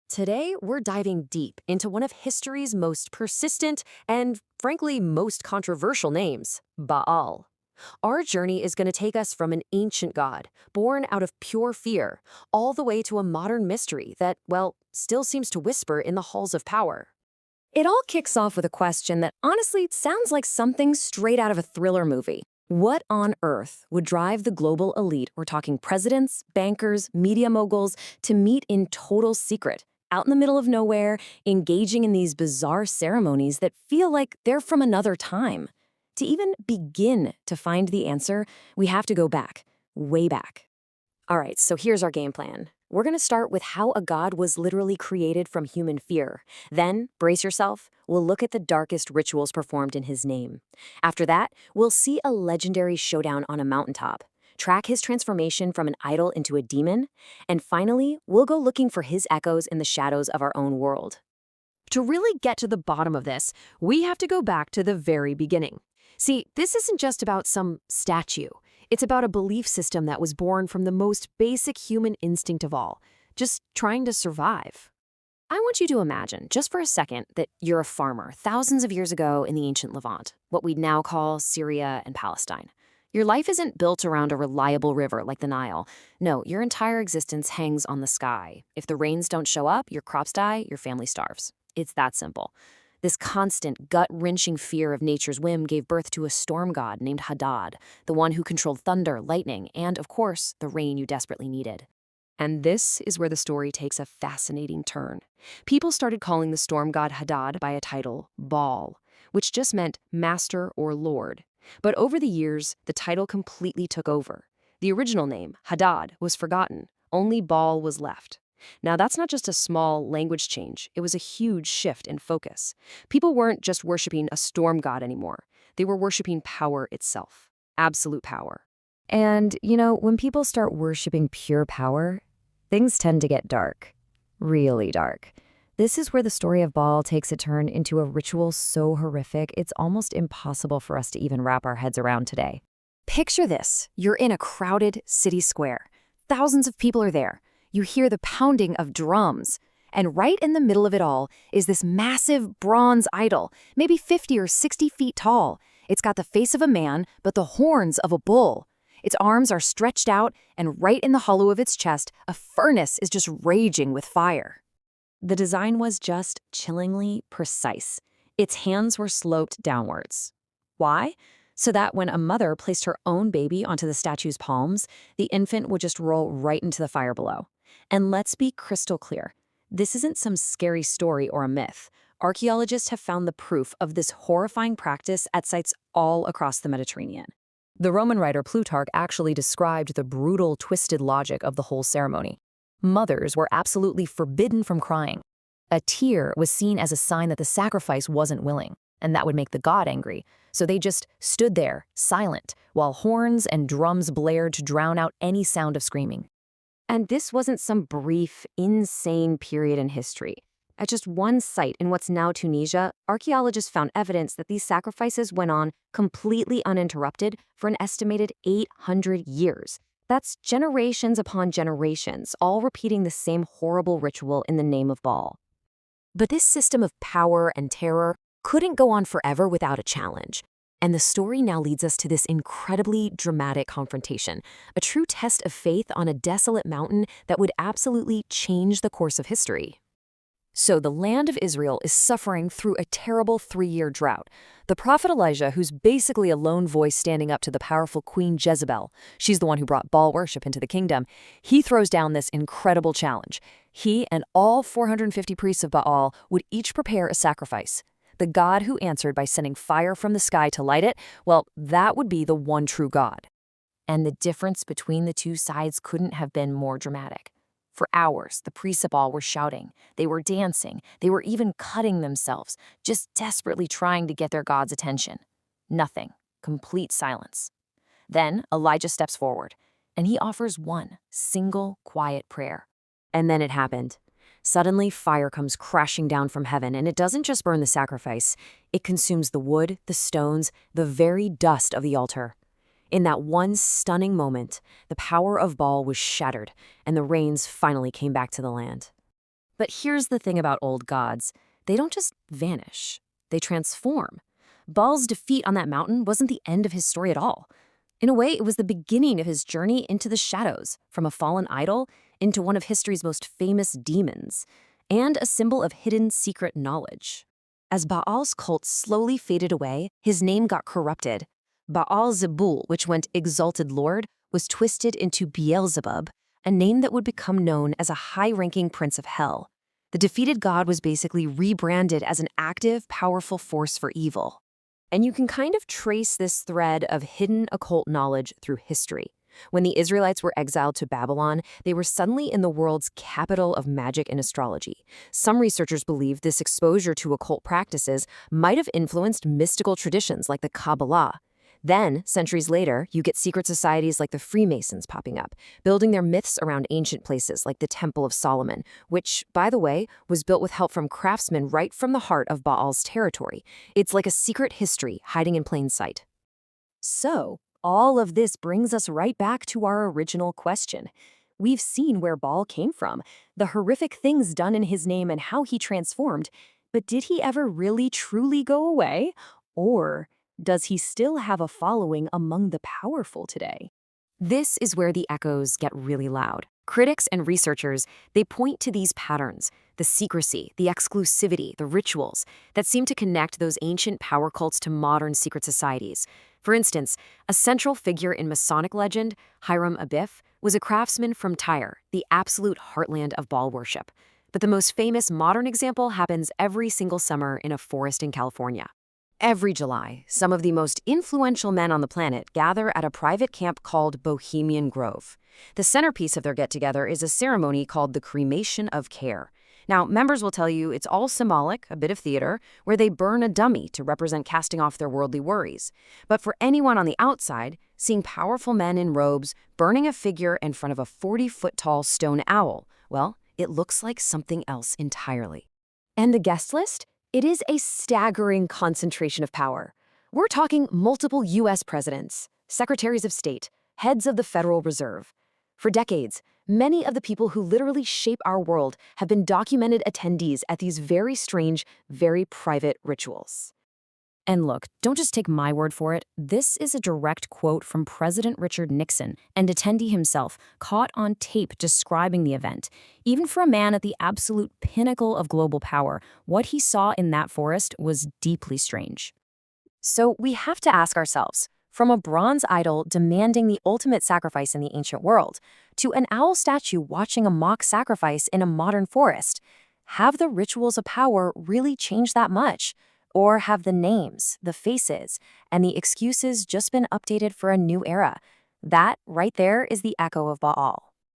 Today, we're diving deep into one of history's most persistent and, frankly, most controversial names, Baal. Our journey is going to take us from an ancient god, born out of pure fear, all the way to a modern mystery that, well, still seems to whisper in the halls of power. It all kicks off with a question that honestly sounds like something straight out of a thriller movie. What on earth would drive the global elite, we're talking presidents, bankers, media moguls, to meet in total secret, out in the middle of nowhere, engaging in these bizarre ceremonies that feel like they're from another time? To even begin to find the answer, we have to go back, way back. All right, so here's our game plan. We're going to start with how a god was literally created from human fear. Then, brace yourself, we'll look at the darkest rituals performed in his name. After that, we'll see a legendary showdown on a mountaintop, track his transformation from an idol into a demon, and finally, we'll go looking for his echoes in the shadows of our own world. To really get to the bottom of this, we have to go back to the very beginning. See, this isn't just about some statue. It's about a belief system that was born from the most basic human instinct of all, just trying to survive. I want you to imagine, just for a second, that you're a farmer thousands of years ago in the ancient Levant, what we'd now call Syria and Palestine. Your life isn't built around a reliable river like the Nile. No, your entire existence hangs on the sky. If the rains don't show up, your crops die, your family starves. It's that simple. This constant, gut-wrenching fear of nature's whim gave birth to a storm god named Hadad, the one who controlled thunder, lightning, and, of course, the rain you desperately needed. And this is where the story takes a fascinating turn. People started calling the storm god Hadad by a title, Baal, which just meant master or lord. But over the years, the title completely took over. The original name, Hadad, was forgotten. Only Baal was left. Now, that's not just a small language change. It was a huge shift in focus. People weren't just worshiping a storm god anymore. They were worshiping power itself, absolute power. And, when people start worshiping pure power, things tend to get dark, really dark. This is where the story of Baal takes a turn into a ritual so horrific, it's almost impossible for us to even wrap our heads around today. Picture this. You're in a crowded city square. Thousands of people are there. You hear the pounding of drums, and right in the middle of it all is this massive bronze idol, maybe 50 or 60 feet tall. It's got the face of a man, but the horns of a bull. Its arms are stretched out, and right in the hollow of its chest, a furnace is just raging with fire. The design was just chillingly precise. Its hands were sloped downwards. Why? So that when a mother placed her own baby onto the statue's palms, the infant would just roll right into the fire below. And let's be crystal clear. This isn't some scary story or a myth. Archaeologists have found the proof of this horrifying practice at sites all across the Mediterranean. The Roman writer Plutarch actually described the brutal, twisted logic of the whole ceremony. Mothers were absolutely forbidden from crying. A tear was seen as a sign that the sacrifice wasn't willing, and that would make the god angry. So they just stood there, silent, while horns and drums blared to drown out any sound of screaming. And this wasn't some brief, insane period in history. At just one site in what's now Tunisia, archaeologists found evidence that these sacrifices went on completely uninterrupted for an estimated 800 years. That's generations upon generations, all repeating the same horrible ritual in the name of Baal. But this system of power and terror couldn't go on forever without a challenge. And the story now leads us to this incredibly dramatic confrontation, a true test of faith on a desolate mountain that would absolutely change the course of history. So the land of Israel is suffering through a terrible 3-year drought. The Prophet Elijah, who's basically a lone voice standing up to the powerful Queen Jezebel, she's the one who brought Baal worship into the kingdom, he throws down this incredible challenge. He and all 450 priests of Baal would each prepare a sacrifice. The god who answered by sending fire from the sky to light it, well, that would be the one true God. And the difference between the two sides couldn't have been more dramatic. For hours, the priests of Baal were shouting, they were dancing, they were even cutting themselves, just desperately trying to get their god's attention. Nothing. Complete silence. Then Elijah steps forward, and he offers one single, quiet prayer. And then it happened. Suddenly, fire comes crashing down from heaven, and it doesn't just burn the sacrifice. It consumes the wood, the stones, the very dust of the altar. In that one stunning moment, the power of Baal was shattered, and the rains finally came back to the land. But here's the thing about old gods. They don't just vanish. They transform. Baal's defeat on that mountain wasn't the end of his story at all. In a way, it was the beginning of his journey into the shadows, from a fallen idol into one of history's most famous demons, and a symbol of hidden secret knowledge. As Baal's cult slowly faded away, his name got corrupted. Baal-Zebul, which meant exalted lord, was twisted into Beelzebub, a name that would become known as a high-ranking prince of hell. The defeated god was basically rebranded as an active, powerful force for evil. And you can kind of trace this thread of hidden occult knowledge through history. When the Israelites were exiled to Babylon, they were suddenly in the world's capital of magic and astrology. Some researchers believe this exposure to occult practices might have influenced mystical traditions like the Kabbalah. Then, centuries later, you get secret societies like the Freemasons popping up, building their myths around ancient places like the Temple of Solomon, which, by the way, was built with help from craftsmen right from the heart of Baal's territory. It's like a secret history hiding in plain sight. So, all of this brings us right back to our original question. We've seen where Baal came from, the horrific things done in his name and how he transformed, but did he ever really truly go away? Or does he still have a following among the powerful today? This is where the echoes get really loud. Critics and researchers, they point to these patterns, the secrecy, the exclusivity, the rituals that seem to connect those ancient power cults to modern secret societies. For instance, a central figure in Masonic legend, Hiram Abiff, was a craftsman from Tyre, the absolute heartland of Baal worship. But the most famous modern example happens every single summer in a forest in California. Every July, some of the most influential men on the planet gather at a private camp called Bohemian Grove. The centerpiece of their get-together is a ceremony called the Cremation of Care. Now, members will tell you it's all symbolic, a bit of theater, where they burn a dummy to represent casting off their worldly worries. But for anyone on the outside, seeing powerful men in robes burning a figure in front of a 40-foot-tall stone owl, well, it looks like something else entirely. And the guest list? It is a staggering concentration of power. We're talking multiple U.S. presidents, secretaries of state, heads of the Federal Reserve. For decades, many of the people who literally shape our world have been documented attendees at these very strange, very private rituals. And look, don't just take my word for it. This is a direct quote from President Richard Nixon, and attendee himself, caught on tape describing the event. Even for a man at the absolute pinnacle of global power, what he saw in that forest was deeply strange. So we have to ask ourselves, from a bronze idol demanding the ultimate sacrifice in the ancient world, to an owl statue watching a mock sacrifice in a modern forest, have the rituals of power really changed that much? Or have the names, the faces, and the excuses just been updated for a new era? That, right there, is the echo of Baal.